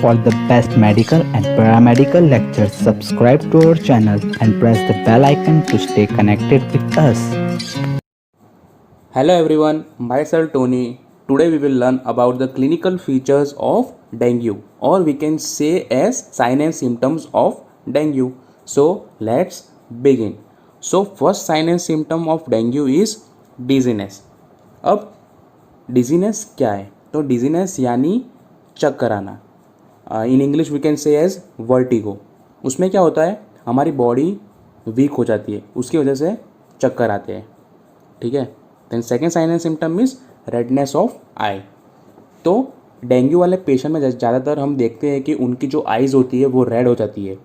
For the best medical and paramedical lectures, subscribe to our channel and press the bell icon to stay connected with us. Hello everyone, myself Tony. Today we will learn about the clinical features of dengue, or we can say as sign and symptoms of dengue. So let's begin. So first sign and symptom of dengue is dizziness. अब dizziness क्या है? तो dizziness यानी चक्कर आना, in English we can say as vertigo. उसमें क्या होता है, हमारी बॉडी वीक हो जाती है, उसकी वजह से चक्कर आते हैं. ठीक है. Then second sign and symptom is redness of eye. तो डेंगू वाले पेशेंट में ज़्यादातर हम देखते हैं कि उनकी जो आइज़ होती है वो रेड हो जाती है.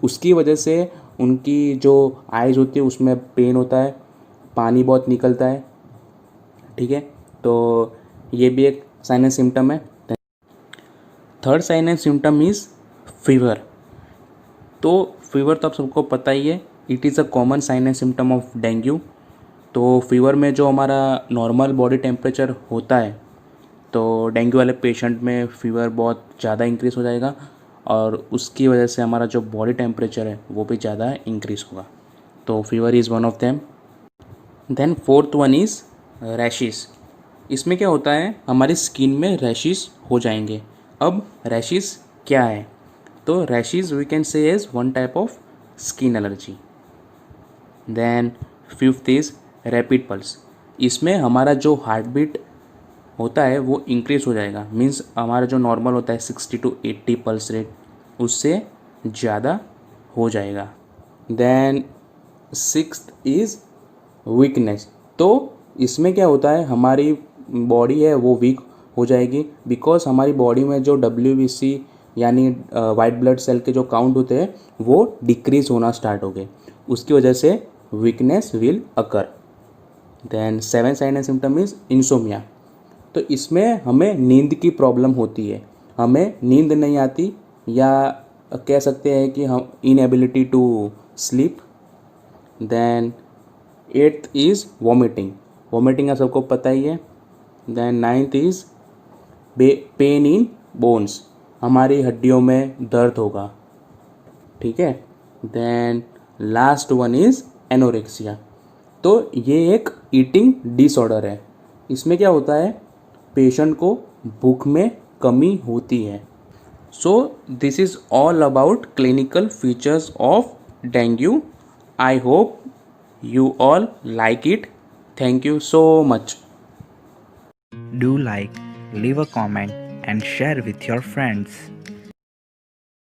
उसकी वजह से उनकी जो आइज़ होती है उसमें पेन होता है, पानी बहुत निकलता है. ठीक है. तो ये भी एक साइन एंड सिम्टम है. Third sign and symptom is fever. तो फीवर तो आप सबको पता ही है, it is a common sign and symptom of dengue. तो फीवर में जो हमारा नॉर्मल बॉडी टेम्परेचर होता है, तो डेंगू वाले पेशेंट में फ़ीवर बहुत ज़्यादा इंक्रीज़ हो जाएगा और उसकी वजह से हमारा जो बॉडी टेम्परेचर है वो भी ज़्यादा इंक्रीज़ होगा. तो fever is one of them. Then fourth one is rashes. इसमें क्या होता है, हमारी स्किन में रैशेस हो जाएंगे. अब रैशेस क्या है? तो rashes we can say as one type of skin allergy. Then fifth is rapid pulse. इसमें हमारा जो हार्ट बीट होता है वो इंक्रीज़ हो जाएगा. मीन्स हमारा जो नॉर्मल होता है 60 to 80 पल्स रेट, उससे ज़्यादा हो जाएगा. Then sixth is weakness. तो इसमें क्या होता है, हमारी बॉडी है वो वीक हो जाएगी बिकॉज हमारी बॉडी में जो WBC यानी वाइट ब्लड सेल के जो काउंट होते हैं वो डिक्रीज़ होना स्टार्ट हो गए. उसकी वजह से weakness will occur. Then seven sign and symptom is insomnia. तो इसमें हमें नींद की प्रॉब्लम होती है, हमें नींद नहीं आती, या कह सकते हैं कि हम inability to sleep. Then eighth is vomiting. Vomiting आप सबको पता ही है. Then ninth is pain in bones. हमारी हड्डियों में दर्द होगा. ठीक है. Then last one is anorexia. तो ये एक ईटिंग डिसऑर्डर है. इसमें क्या होता है, पेशेंट को भूख में कमी होती है. So this is all about clinical features of dengue. I hope you all like it. Thank you so much. Do like, leave a comment, and share with your friends.